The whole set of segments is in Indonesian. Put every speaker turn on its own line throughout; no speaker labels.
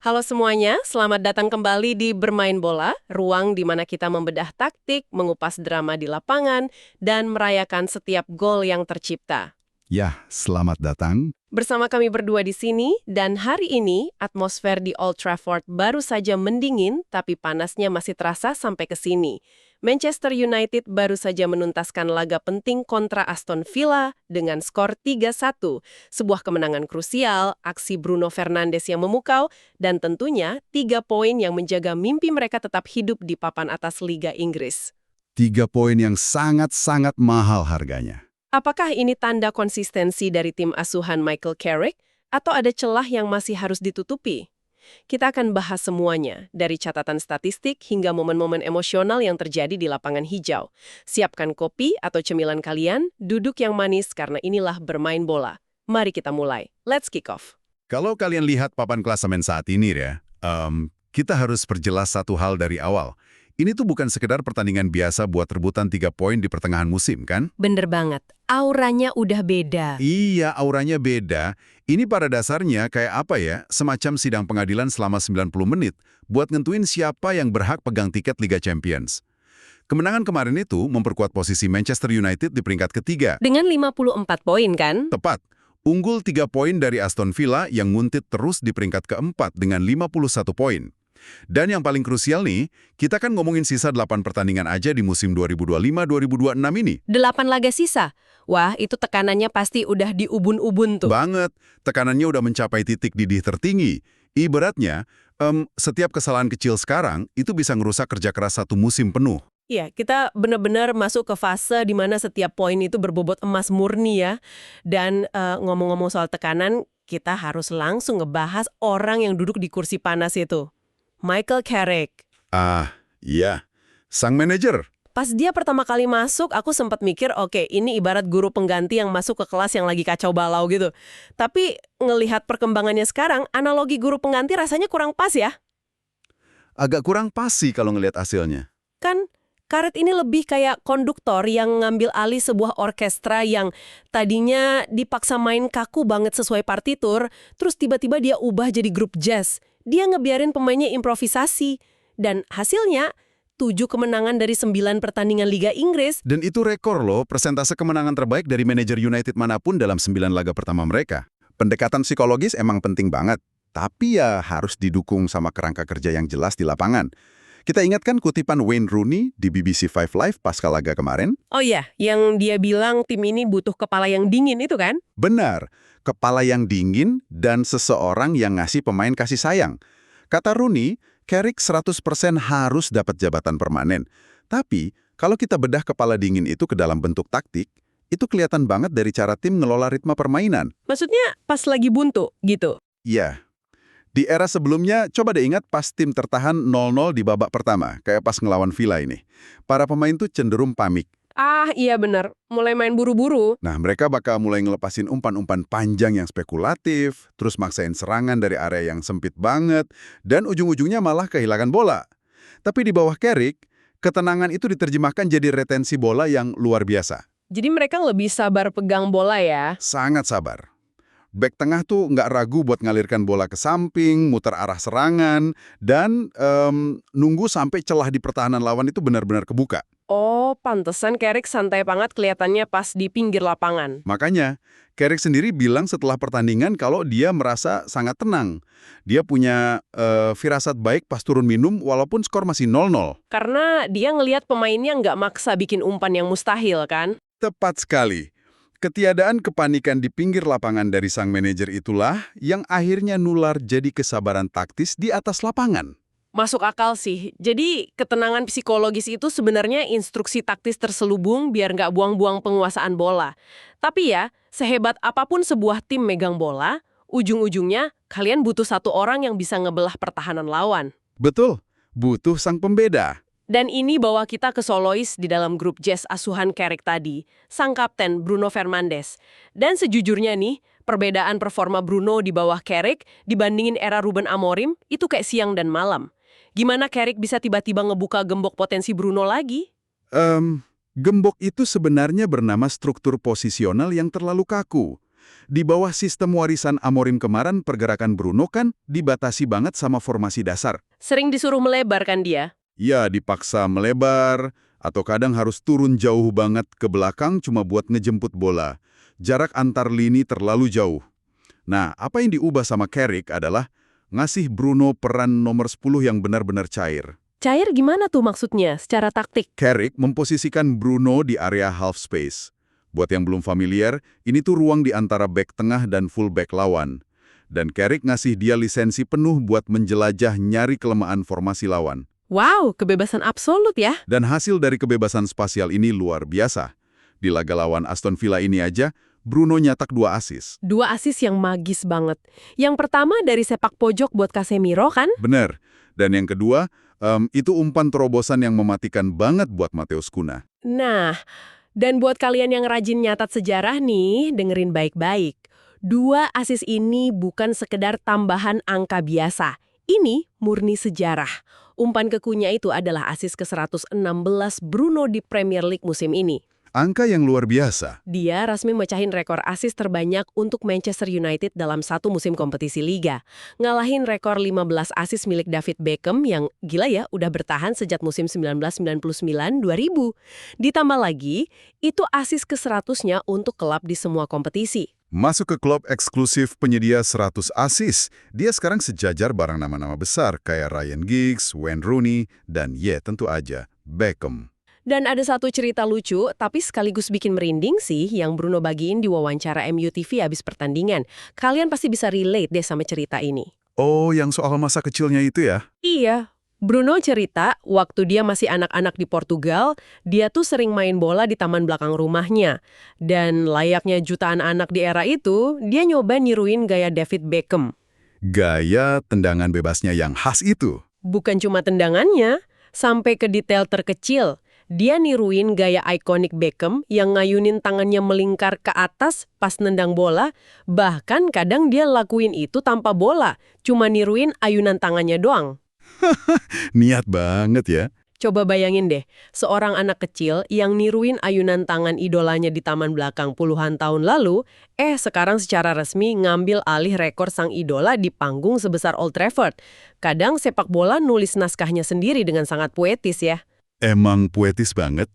Halo semuanya, selamat datang kembali di Bermain Bola, ruang di mana kita membedah taktik, mengupas drama di lapangan, dan merayakan setiap gol yang tercipta.
Ya, selamat datang.
Bersama kami berdua di sini, dan hari ini atmosfer di Old Trafford baru saja mendingin, tapi panasnya masih terasa sampai ke sini. Manchester United baru saja menuntaskan laga penting kontra Aston Villa dengan skor 3-1. Sebuah kemenangan krusial, aksi Bruno Fernandes yang memukau, dan tentunya 3 poin yang menjaga mimpi mereka tetap hidup di papan atas Liga Inggris.
3 poin yang sangat-sangat mahal harganya.
Apakah ini tanda konsistensi dari tim asuhan Michael Carrick, atau ada celah yang masih harus ditutupi? Kita akan bahas semuanya, dari catatan statistik hingga momen-momen emosional yang terjadi di lapangan hijau. Siapkan kopi atau cemilan kalian, duduk yang manis karena inilah Bermain Bola. Mari kita mulai. Let's kick off.
Kalau kalian lihat papan klasemen saat ini ya, kita harus perjelas satu hal dari awal. Ini tuh bukan sekedar pertandingan biasa buat rebutan 3 poin di pertengahan musim, kan?
Bener banget. Auranya udah beda.
Iya, auranya beda. Ini pada dasarnya kayak apa ya, semacam sidang pengadilan selama 90 menit buat nentuin siapa yang berhak pegang tiket Liga Champions. Kemenangan kemarin itu memperkuat posisi Manchester United di peringkat ketiga.
Dengan 54 poin kan?
Tepat. Unggul 3 poin dari Aston Villa yang nguntit terus di peringkat keempat dengan 51 poin. Dan yang paling krusial nih, kita kan ngomongin sisa 8 pertandingan aja di musim 2025-2026 ini.
8 laga sisa. Wah, itu tekanannya pasti udah di ubun-ubun tuh.
Banget, tekanannya udah mencapai titik didih tertinggi. Ibaratnya, setiap kesalahan kecil sekarang itu bisa ngerusak kerja keras satu musim penuh.
Iya, kita benar-benar masuk ke fase di mana setiap poin itu berbobot emas murni ya. Dan ngomong-ngomong soal tekanan, kita harus langsung ngebahas orang yang duduk di kursi panas itu. Michael Carrick.
Iya. Sang manajer.
Pas dia pertama kali masuk, aku sempat mikir, oke, ini ibarat guru pengganti yang masuk ke kelas yang lagi kacau balau gitu. Tapi ngelihat perkembangannya sekarang, analogi guru pengganti rasanya kurang pas ya.
Agak kurang pas sih kalau ngelihat hasilnya.
Kan Carrick ini lebih kayak konduktor yang ngambil alih sebuah orkestra yang tadinya dipaksa main kaku banget sesuai partitur, terus tiba-tiba dia ubah jadi grup jazz. Dia ngebiarin pemainnya improvisasi. Dan hasilnya, 7 kemenangan dari 9 pertandingan Liga Inggris.
Dan itu rekor loh, persentase kemenangan terbaik dari manajer United manapun dalam 9 laga pertama mereka. Pendekatan psikologis emang penting banget, tapi ya harus didukung sama kerangka kerja yang jelas di lapangan. Kita ingatkan kutipan Wayne Rooney di BBC Five Live pasca laga kemarin?
Oh iya, yang dia bilang tim ini butuh kepala yang dingin itu kan?
Benar, kepala yang dingin dan seseorang yang ngasih pemain kasih sayang. Kata Rooney, Carrick 100% harus dapat jabatan permanen. Tapi, kalau kita bedah kepala dingin itu ke dalam bentuk taktik, itu kelihatan banget dari cara tim ngelola ritme permainan.
Maksudnya pas lagi buntu gitu?
Iya. Di era sebelumnya, coba deh ingat pas tim tertahan 0-0 di babak pertama, kayak pas ngelawan Villa ini. Para pemain tuh cenderung pamik.
Ah iya bener, mulai main buru-buru.
Nah, mereka bakal mulai ngelepasin umpan-umpan panjang yang spekulatif, terus maksain serangan dari area yang sempit banget, dan ujung-ujungnya malah kehilangan bola. Tapi di bawah Carrick, ketenangan itu diterjemahkan jadi retensi bola yang luar biasa.
Jadi mereka lebih sabar pegang bola ya?
Sangat sabar. Bek tengah tuh nggak ragu buat ngalirkan bola ke samping, muter arah serangan, dan nunggu sampai celah di pertahanan lawan itu benar-benar kebuka.
Oh, pantesan Carrick santai banget kelihatannya pas di pinggir lapangan.
Makanya, Carrick sendiri bilang setelah pertandingan kalau dia merasa sangat tenang. Dia punya firasat baik pas turun minum walaupun skor masih 0-0.
Karena dia ngelihat pemainnya nggak maksa bikin umpan yang mustahil kan?
Tepat sekali. Ketiadaan kepanikan di pinggir lapangan dari sang manajer itulah yang akhirnya nular jadi kesabaran taktis di atas lapangan.
Masuk akal sih. Jadi ketenangan psikologis itu sebenarnya instruksi taktis terselubung biar nggak buang-buang penguasaan bola. Tapi ya, sehebat apapun sebuah tim megang bola, ujung-ujungnya kalian butuh satu orang yang bisa ngebelah pertahanan lawan.
Betul, butuh sang pembeda.
Dan ini bawa kita ke solois di dalam grup jazz asuhan Carrick tadi, sang kapten Bruno Fernandes. Dan sejujurnya nih, perbedaan performa Bruno di bawah Carrick dibandingin era Ruben Amorim itu kayak siang dan malam. Gimana Carrick bisa tiba-tiba ngebuka gembok potensi Bruno lagi?
Gembok itu sebenarnya bernama struktur posisional yang terlalu kaku. Di bawah sistem warisan Amorim kemarin, pergerakan Bruno kan dibatasi banget sama formasi dasar.
Sering disuruh melebar kan dia?
Ya, dipaksa melebar, atau kadang harus turun jauh banget ke belakang cuma buat ngejemput bola. Jarak antar lini terlalu jauh. Nah, apa yang diubah sama Carrick adalah ngasih Bruno peran nomor 10 yang benar-benar cair.
Cair gimana tuh maksudnya secara taktik?
Carrick memposisikan Bruno di area half space. Buat yang belum familiar, ini tuh ruang di antara back tengah dan full back lawan. Dan Carrick ngasih dia lisensi penuh buat menjelajah nyari kelemahan formasi lawan.
Wow, kebebasan absolut ya.
Dan hasil dari kebebasan spasial ini luar biasa. Di laga lawan Aston Villa ini aja, Bruno nyatak 2 assist.
2 asis yang magis banget. Yang pertama dari sepak pojok buat Casemiro kan?
Bener. Dan yang kedua, itu umpan terobosan yang mematikan banget buat Mateus Cunha.
Nah, dan buat kalian yang rajin nyatat sejarah nih, dengerin baik-baik. 2 asis ini bukan sekedar tambahan angka biasa. Ini murni sejarah. Umpan ke Cunha itu adalah asis ke-116 Bruno di Premier League musim ini.
Angka yang luar biasa.
Dia resmi mecahin rekor asis terbanyak untuk Manchester United dalam satu musim kompetisi Liga. Ngalahin rekor 15 asis milik David Beckham yang gila ya, udah bertahan sejak musim 1999-2000. Ditambah lagi, itu asis ke-100-nya untuk klub di semua kompetisi.
Masuk ke klub eksklusif penyedia 100 asis, dia sekarang sejajar bareng nama-nama besar kayak Ryan Giggs, Wayne Rooney, dan tentu aja, Beckham.
Dan ada satu cerita lucu, tapi sekaligus bikin merinding sih yang Bruno bagiin di wawancara MUTV habis pertandingan. Kalian pasti bisa relate deh sama cerita ini.
Oh, yang soal masa kecilnya itu ya?
Iya, Bruno cerita waktu dia masih anak-anak di Portugal, dia tuh sering main bola di taman belakang rumahnya. Dan layaknya jutaan anak di era itu, dia nyoba niruin gaya David Beckham.
Gaya tendangan bebasnya yang khas itu.
Bukan cuma tendangannya, sampai ke detail terkecil. Dia niruin gaya ikonik Beckham yang ngayunin tangannya melingkar ke atas pas nendang bola, bahkan kadang dia lakuin itu tanpa bola, cuma niruin ayunan tangannya doang.
Niat banget ya.
Coba bayangin deh, seorang anak kecil yang niruin ayunan tangan idolanya di taman belakang puluhan tahun lalu, sekarang secara resmi ngambil alih rekor sang idola di panggung sebesar Old Trafford. Kadang sepak bola nulis naskahnya sendiri dengan sangat puetis ya.
Emang puetis banget.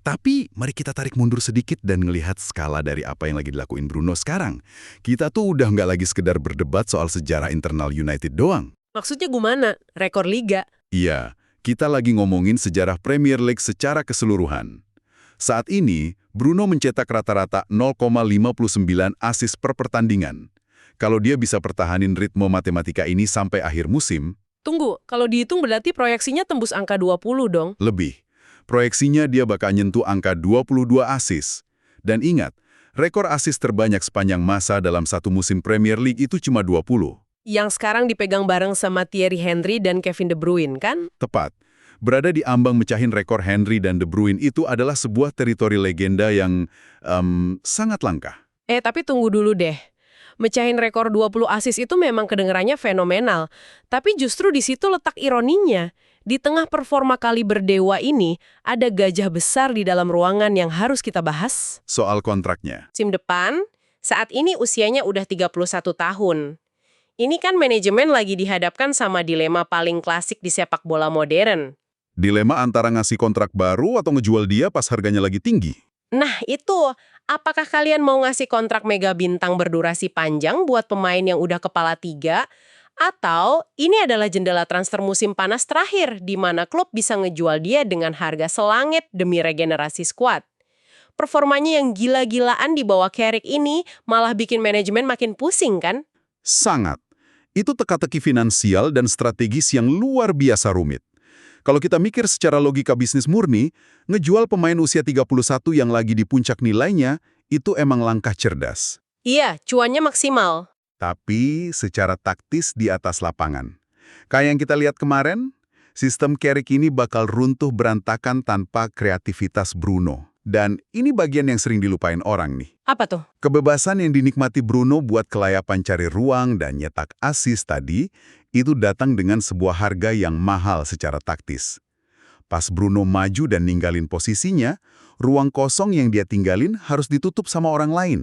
Tapi mari kita tarik mundur sedikit dan ngelihat skala dari apa yang lagi dilakuin Bruno sekarang. Kita tuh udah nggak lagi sekedar berdebat soal sejarah internal United doang.
Maksudnya gimana? Rekor liga?
Iya, kita lagi ngomongin sejarah Premier League secara keseluruhan. Saat ini, Bruno mencetak rata-rata 0,59 assist per pertandingan. Kalau dia bisa pertahanin ritme matematika ini sampai akhir musim,
Tunggu, kalau dihitung berarti proyeksinya tembus angka 20 dong.
lebih. Proyeksinya dia bakal nyentuh angka 22 assist. Dan ingat, rekor assist terbanyak sepanjang masa dalam satu musim Premier League itu cuma 20.
Yang sekarang dipegang bareng sama Thierry Henry dan Kevin De Bruyne, kan?
Tepat. Berada di ambang mecahin rekor Henry dan De Bruyne itu adalah sebuah teritori legenda yang sangat langka.
Tapi tunggu dulu deh. Mecahin rekor 20 asis itu memang kedengarannya fenomenal. Tapi justru di situ letak ironinya. Di tengah performa kaliber dewa ini, ada gajah besar di dalam ruangan yang harus kita bahas.
Soal kontraknya.
Musim depan, saat ini usianya udah 31 tahun. Ini kan manajemen lagi dihadapkan sama dilema paling klasik di sepak bola modern.
Dilema antara ngasih kontrak baru atau ngejual dia pas harganya lagi tinggi.
Nah itu, apakah kalian mau ngasih kontrak mega bintang berdurasi panjang buat pemain yang udah kepala 3? Atau ini adalah jendela transfer musim panas terakhir di mana klub bisa ngejual dia dengan harga selangit demi regenerasi skuad? Performanya yang gila-gilaan di bawah Carrick ini malah bikin manajemen makin pusing kan?
Sangat. Itu teka-teki finansial dan strategis yang luar biasa rumit. Kalau kita mikir secara logika bisnis murni, ngejual pemain usia 31 yang lagi di puncak nilainya, itu emang langkah cerdas.
Iya, cuannya maksimal.
Tapi secara taktis di atas lapangan. Kayak yang kita lihat kemarin, sistem Carrick ini bakal runtuh berantakan tanpa kreativitas Bruno. Dan ini bagian yang sering dilupain orang nih.
Apa tuh?
Kebebasan yang dinikmati Bruno buat kelayapan cari ruang dan nyetak assist tadi, itu datang dengan sebuah harga yang mahal secara taktis. Pas Bruno maju dan ninggalin posisinya, ruang kosong yang dia tinggalin harus ditutup sama orang lain.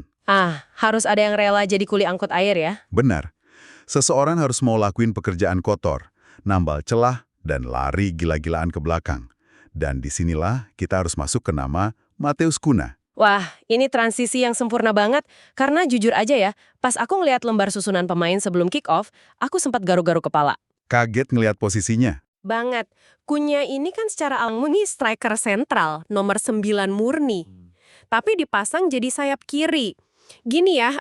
Harus ada yang rela jadi kuli angkut air ya?
Benar. Seseorang harus mau lakuin pekerjaan kotor, nambal celah, dan lari gila-gilaan ke belakang. Dan disinilah kita harus masuk ke nama Mateus Cunha.
Wah, ini transisi yang sempurna banget. Karena jujur aja ya, pas aku ngeliat lembar susunan pemain sebelum kick-off, aku sempat garu-garu kepala.
Kaget ngelihat posisinya.
Banget. Cunha ini kan secara alami striker sentral, nomor 9 murni. Tapi dipasang jadi sayap kiri. Gini ya,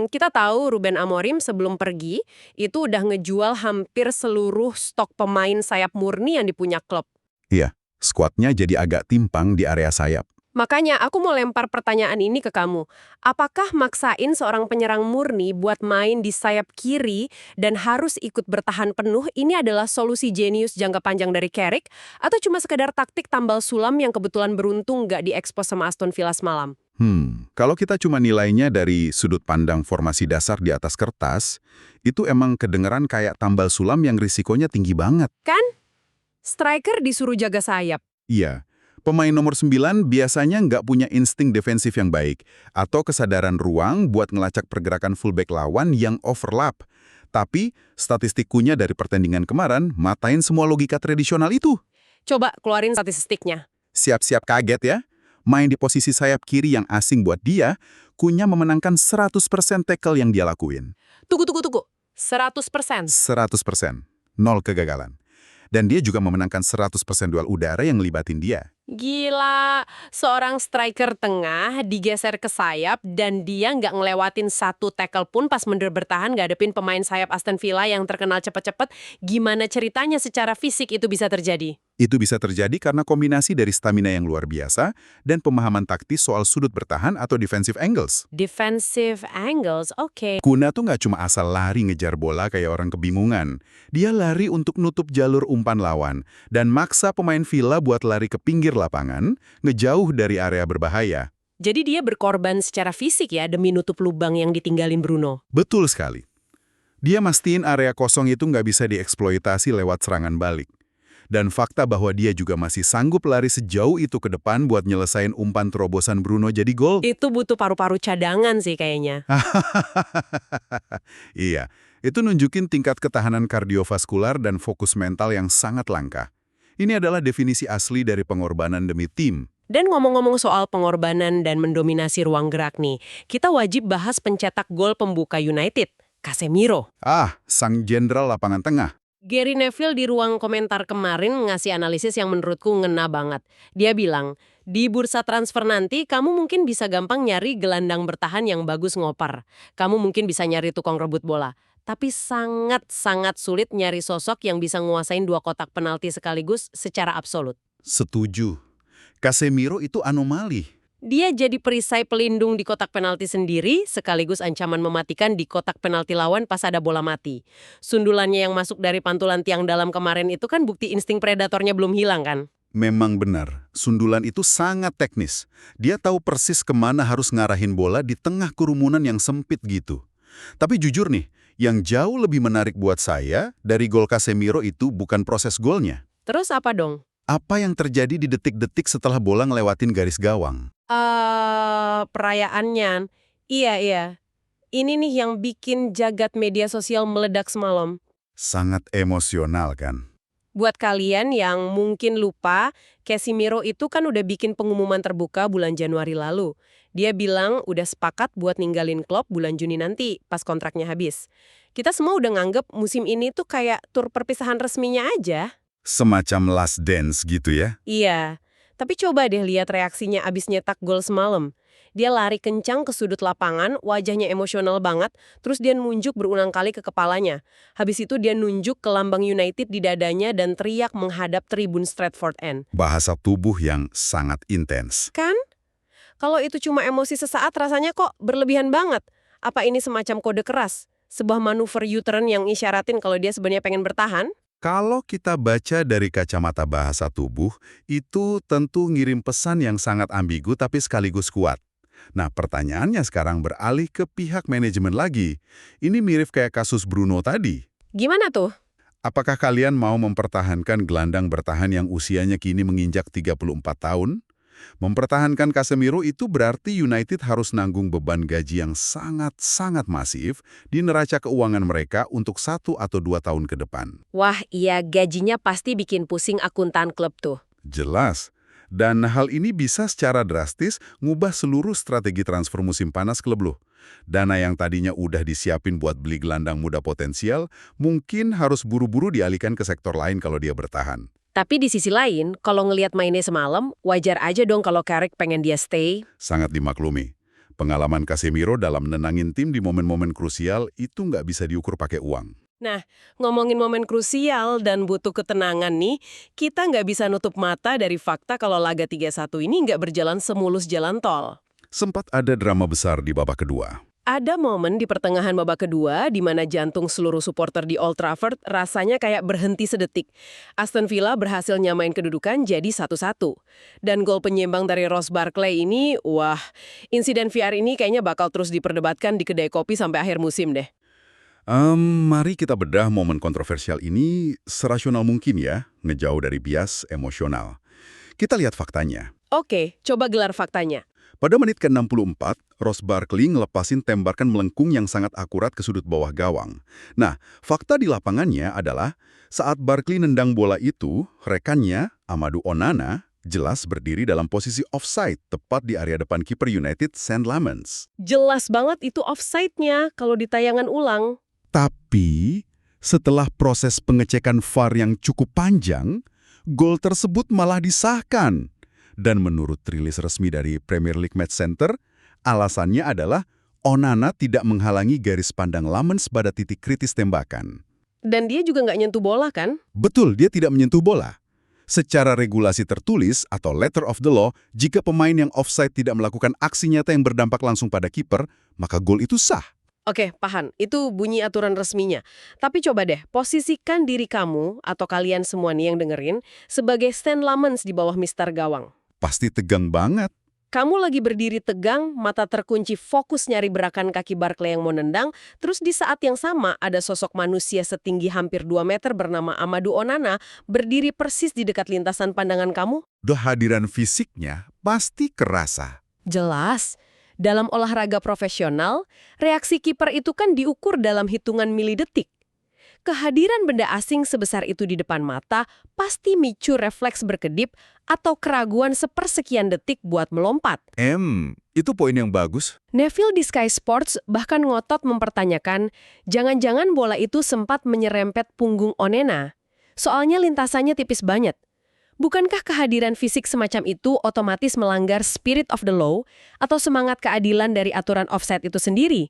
kita tahu Ruben Amorim sebelum pergi, itu udah ngejual hampir seluruh stok pemain sayap murni yang dipunya klub.
Iya, skuadnya jadi agak timpang di area sayap.
Makanya aku mau lempar pertanyaan ini ke kamu. Apakah maksain seorang penyerang murni buat main di sayap kiri dan harus ikut bertahan penuh ini adalah solusi jenius jangka panjang dari Carrick atau cuma sekedar taktik tambal sulam yang kebetulan beruntung nggak diekspos sama Aston Villa semalam?
Kalau kita cuma nilainya dari sudut pandang formasi dasar di atas kertas, itu emang kedengeran kayak tambal sulam yang risikonya tinggi banget.
Kan? Striker disuruh jaga sayap.
Iya. Pemain nomor 9 biasanya nggak punya insting defensif yang baik atau kesadaran ruang buat ngelacak pergerakan fullback lawan yang overlap. Tapi, statistik Cunha dari pertandingan kemarin matain semua logika tradisional itu.
Coba keluarin statistiknya.
Siap-siap kaget ya. Main di posisi sayap kiri yang asing buat dia, Cunha memenangkan 100% tackle yang dia lakuin.
Tunggu. 100%.
100%. Nol kegagalan. Dan dia juga memenangkan 100% duel udara yang ngelibatin dia.
Gila, seorang striker tengah digeser ke sayap dan dia nggak ngelewatin satu tackle pun pas mundur bertahan ngadepin pemain sayap Aston Villa yang terkenal cepet-cepet. Gimana ceritanya secara fisik itu bisa terjadi?
Itu bisa terjadi karena kombinasi dari stamina yang luar biasa dan pemahaman taktis soal sudut bertahan atau defensive angles.
Defensive angles, oke.
Cunha tuh nggak cuma asal lari ngejar bola kayak orang kebingungan. Dia lari untuk nutup jalur umpan lawan dan maksa pemain Villa buat lari ke pinggir lapangan, ngejauh dari area berbahaya.
Jadi dia berkorban secara fisik ya demi nutup lubang yang ditinggalin Bruno.
Betul sekali. Dia mastiin area kosong itu nggak bisa dieksploitasi lewat serangan balik. Dan fakta bahwa dia juga masih sanggup lari sejauh itu ke depan buat nyelesain umpan terobosan Bruno jadi gol.
Itu butuh paru-paru cadangan sih kayaknya.
Iya, itu nunjukin tingkat ketahanan kardiovaskular dan fokus mental yang sangat langka. Ini adalah definisi asli dari pengorbanan demi tim.
Dan ngomong-ngomong soal pengorbanan dan mendominasi ruang gerak nih, kita wajib bahas pencetak gol pembuka United, Casemiro.
Sang jenderal lapangan tengah.
Gary Neville di ruang komentar kemarin ngasih analisis yang menurutku ngena banget. Dia bilang, di bursa transfer nanti kamu mungkin bisa gampang nyari gelandang bertahan yang bagus ngoper. Kamu mungkin bisa nyari tukang rebut bola. Tapi sangat-sangat sulit nyari sosok yang bisa nguasain 2 kotak penalti sekaligus secara absolut.
Setuju. Casemiro itu anomali.
Dia jadi perisai pelindung di kotak penalti sendiri, sekaligus ancaman mematikan di kotak penalti lawan pas ada bola mati. Sundulannya yang masuk dari pantulan tiang dalam kemarin itu kan bukti insting predatornya belum hilang kan?
Memang benar, sundulan itu sangat teknis. Dia tahu persis kemana harus ngarahin bola di tengah kerumunan yang sempit gitu. Tapi jujur nih, yang jauh lebih menarik buat saya dari gol Casemiro itu bukan proses golnya.
Terus apa dong?
Apa yang terjadi di detik-detik setelah bola ngelewatin garis gawang?
Perayaannya. Iya. Ini nih yang bikin jagat media sosial meledak semalam.
Sangat emosional kan?
Buat kalian yang mungkin lupa, Casemiro itu kan udah bikin pengumuman terbuka bulan Januari lalu. Dia bilang udah sepakat buat ninggalin klub bulan Juni nanti, pas kontraknya habis. Kita semua udah nganggep musim ini tuh kayak tur perpisahan resminya aja.
Semacam last dance gitu ya?
Iya, tapi coba deh lihat reaksinya abis nyetak gol semalam. Dia lari kencang ke sudut lapangan, wajahnya emosional banget, terus dia nunjuk berulang kali ke kepalanya. Habis itu dia nunjuk ke lambang United di dadanya dan teriak menghadap tribun Stratford End.
Bahasa tubuh yang sangat intens.
Kan? Kalau itu cuma emosi sesaat rasanya kok berlebihan banget. Apa ini semacam kode keras? Sebuah manuver U-turn yang isyaratin kalau dia sebenarnya pengen bertahan?
Kalau kita baca dari kacamata bahasa tubuh, itu tentu ngirim pesan yang sangat ambigu tapi sekaligus kuat. Nah, pertanyaannya sekarang beralih ke pihak manajemen lagi. Ini mirip kayak kasus Bruno tadi.
Gimana tuh?
Apakah kalian mau mempertahankan gelandang bertahan yang usianya kini menginjak 34 tahun? Mempertahankan Casemiro itu berarti United harus nanggung beban gaji yang sangat-sangat masif di neraca keuangan mereka untuk 1 atau 2 tahun ke depan.
Wah, iya, gajinya pasti bikin pusing akuntan klub tuh.
Jelas. Dan hal ini bisa secara drastis ngubah seluruh strategi transfer musim panas klub loh. Dana yang tadinya udah disiapin buat beli gelandang muda potensial, mungkin harus buru-buru dialihkan ke sektor lain kalau dia bertahan.
Tapi di sisi lain, kalau ngelihat mainnya semalam, wajar aja dong kalau Carrick pengen dia stay.
Sangat dimaklumi. Pengalaman Casemiro dalam nenangin tim di momen-momen krusial itu nggak bisa diukur pakai uang.
Nah, ngomongin momen krusial dan butuh ketenangan nih, kita nggak bisa nutup mata dari fakta kalau laga 3-1 ini nggak berjalan semulus jalan tol.
Sempat ada drama besar di babak kedua.
Ada momen di pertengahan babak kedua di mana jantung seluruh supporter di Old Trafford rasanya kayak berhenti sedetik. Aston Villa berhasil nyamain kedudukan jadi 1-1. Dan gol penyeimbang dari Ross Barkley ini, wah, insiden VR ini kayaknya bakal terus diperdebatkan di kedai kopi sampai akhir musim deh.
Mari kita bedah momen kontroversial ini serasional mungkin ya, ngejauh dari bias emosional. Kita lihat faktanya.
Oke, coba gelar faktanya.
Pada menit ke-64, Ross Barkley ngelepasin tembakan melengkung yang sangat akurat ke sudut bawah gawang. Nah, fakta di lapangannya adalah saat Barkley nendang bola itu, rekannya, Amadou Onana, jelas berdiri dalam posisi offside tepat di area depan kiper United, St. Lamens.
Jelas banget itu offside-nya kalau di tayangan ulang.
Tapi, setelah proses pengecekan VAR yang cukup panjang, gol tersebut malah disahkan. Dan menurut rilis resmi dari Premier League Match Center, alasannya adalah Onana tidak menghalangi garis pandang Lamens pada titik kritis tembakan.
Dan dia juga nggak nyentuh bola kan?
Betul, dia tidak menyentuh bola. Secara regulasi tertulis atau letter of the law, jika pemain yang offside tidak melakukan aksi nyata yang berdampak langsung pada kiper, maka gol itu sah.
Oke, paham. Itu bunyi aturan resminya. Tapi coba deh, posisikan diri kamu atau kalian semua nih yang dengerin sebagai Stan Lamens di bawah Mister Gawang.
Pasti tegang banget.
Kamu lagi berdiri tegang, mata terkunci fokus nyari berakan kaki Barkley yang mau nendang, terus di saat yang sama ada sosok manusia setinggi hampir 2 meter bernama Amadou Onana berdiri persis di dekat lintasan pandangan kamu?
Kehadiran fisiknya pasti kerasa.
Jelas. Dalam olahraga profesional, reaksi kiper itu kan diukur dalam hitungan milidetik. Kehadiran benda asing sebesar itu di depan mata pasti micu refleks berkedip atau keraguan sepersekian detik buat melompat.
Itu poin yang bagus.
Neville di Sky Sports bahkan ngotot mempertanyakan, jangan-jangan bola itu sempat menyerempet punggung Onana. Soalnya lintasannya tipis banget. Bukankah kehadiran fisik semacam itu otomatis melanggar spirit of the law atau semangat keadilan dari aturan offside itu sendiri?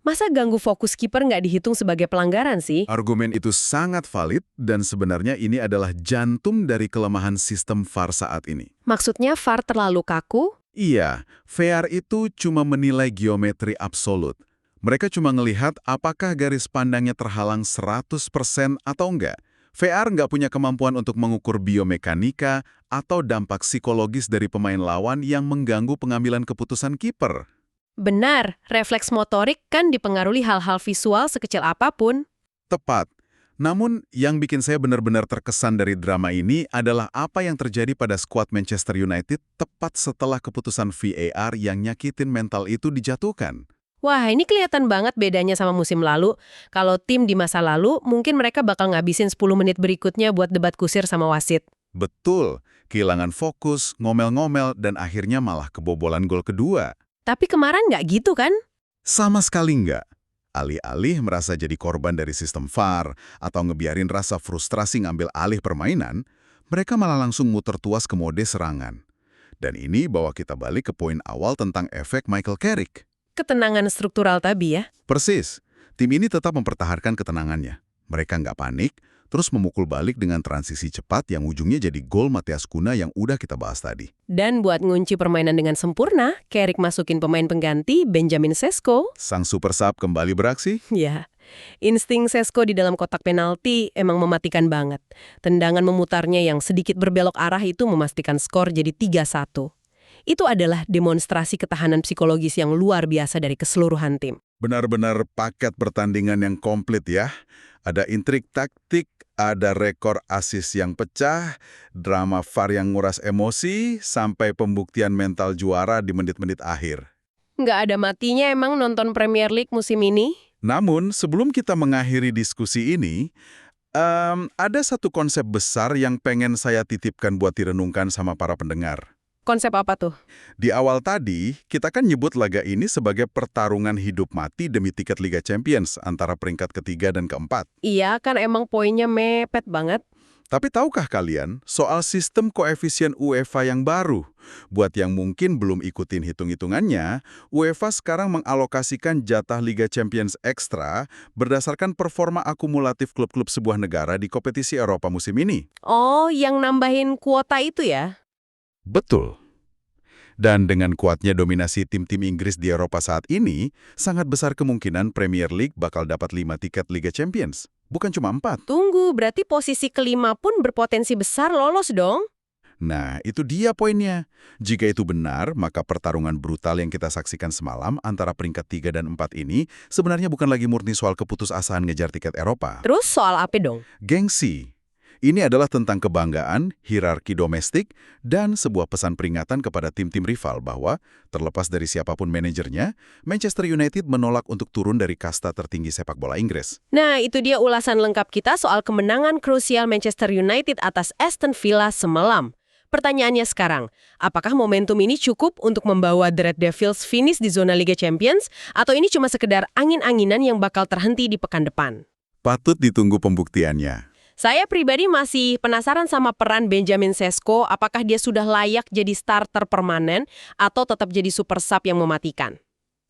Masa ganggu fokus kiper nggak dihitung sebagai pelanggaran sih?
Argumen itu sangat valid dan sebenarnya ini adalah jantung dari kelemahan sistem VAR saat ini.
Maksudnya VAR terlalu kaku?
Iya, VAR itu cuma menilai geometri absolut. Mereka cuma ngelihat apakah garis pandangnya terhalang 100% atau enggak. VAR nggak punya kemampuan untuk mengukur biomekanika atau dampak psikologis dari pemain lawan yang mengganggu pengambilan keputusan kiper.
Benar, refleks motorik kan dipengaruhi hal-hal visual sekecil apapun.
Tepat. Namun, yang bikin saya benar-benar terkesan dari drama ini adalah apa yang terjadi pada skuad Manchester United tepat setelah keputusan VAR yang nyakitin mental itu dijatuhkan.
Wah, ini kelihatan banget bedanya sama musim lalu. Kalau tim di masa lalu, mungkin mereka bakal ngabisin 10 menit berikutnya buat debat kusir sama wasit.
Betul, kehilangan fokus, ngomel-ngomel, dan akhirnya malah kebobolan gol kedua.
Tapi kemarin nggak gitu kan?
Sama sekali nggak. Alih-alih merasa jadi korban dari sistem VAR atau ngebiarin rasa frustrasi ngambil alih permainan, mereka malah langsung muter tuas ke mode serangan. Dan ini bawa kita balik ke poin awal tentang efek Michael Carrick.
Ketenangan struktural tadi ya.
Persis, tim ini tetap mempertahankan ketenangannya. Mereka nggak panik, terus memukul balik dengan transisi cepat yang ujungnya jadi gol Matheus Cunha yang udah kita bahas tadi.
Dan buat ngunci permainan dengan sempurna, Carrick masukin pemain pengganti Benjamin Sesko.
Sang super sub kembali beraksi.
Ya, insting Sesko di dalam kotak penalti emang mematikan banget. Tendangan memutarnya yang sedikit berbelok arah itu memastikan skor jadi 3-1. Itu adalah demonstrasi ketahanan psikologis yang luar biasa dari keseluruhan tim.
Benar-benar paket pertandingan yang komplit ya. Ada intrik taktik, ada rekor assist yang pecah, drama VAR yang nguras emosi, sampai pembuktian mental juara di menit-menit akhir.
Nggak ada matinya emang nonton Premier League musim ini?
Namun, sebelum kita mengakhiri diskusi ini, ada satu konsep besar yang pengen saya titipkan buat direnungkan sama para pendengar.
Konsep apa tuh?
Di awal tadi, kita kan nyebut laga ini sebagai pertarungan hidup mati demi tiket Liga Champions antara peringkat ketiga dan keempat.
Iya, kan emang poinnya mepet banget.
Tapi tahukah kalian soal sistem koefisien UEFA yang baru? Buat yang mungkin belum ikutin hitung-hitungannya, UEFA sekarang mengalokasikan jatah Liga Champions ekstra berdasarkan performa akumulatif klub-klub sebuah negara di kompetisi Eropa musim ini.
Oh, yang nambahin kuota itu ya?
Betul. Dan dengan kuatnya dominasi tim-tim Inggris di Eropa saat ini, sangat besar kemungkinan Premier League bakal dapat 5 tiket Liga Champions. Bukan cuma 4.
Tunggu, berarti posisi kelima pun berpotensi besar lolos dong?
Nah, itu dia poinnya. Jika itu benar, maka pertarungan brutal yang kita saksikan semalam antara peringkat 3 dan 4 ini sebenarnya bukan lagi murni soal keputusasaan ngejar tiket Eropa.
Terus soal apa dong?
Gengsi. Ini adalah tentang kebanggaan, hierarki domestik, dan sebuah pesan peringatan kepada tim-tim rival bahwa, terlepas dari siapapun manajernya, Manchester United menolak untuk turun dari kasta tertinggi sepak bola Inggris.
Nah, itu dia ulasan lengkap kita soal kemenangan krusial Manchester United atas Aston Villa semalam. Pertanyaannya sekarang, apakah momentum ini cukup untuk membawa The Red Devils finish di zona Liga Champions, atau ini cuma sekedar angin-anginan yang bakal terhenti di pekan depan?
Patut ditunggu pembuktiannya.
Saya pribadi masih penasaran sama peran Benjamin Sesko, apakah dia sudah layak jadi starter permanen atau tetap jadi super sub yang mematikan.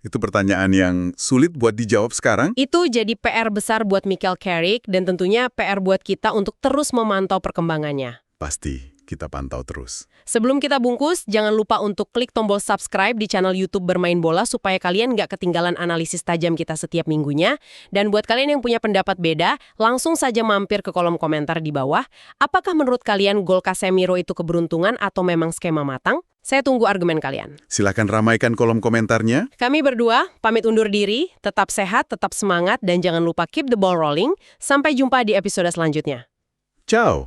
Itu pertanyaan yang sulit buat dijawab sekarang.
Itu jadi PR besar buat Michael Carrick dan tentunya PR buat kita untuk terus memantau perkembangannya.
Pasti kita pantau terus.
Sebelum kita bungkus, jangan lupa untuk klik tombol subscribe di channel YouTube Bermain Bola supaya kalian nggak ketinggalan analisis tajam kita setiap minggunya. Dan buat kalian yang punya pendapat beda, langsung saja mampir ke kolom komentar di bawah. Apakah menurut kalian gol Casemiro itu keberuntungan atau memang skema matang? Saya tunggu argumen kalian.
Silakan ramaikan kolom komentarnya.
Kami berdua pamit undur diri, tetap sehat, tetap semangat, dan jangan lupa keep the ball rolling. Sampai jumpa di episode selanjutnya.
Ciao.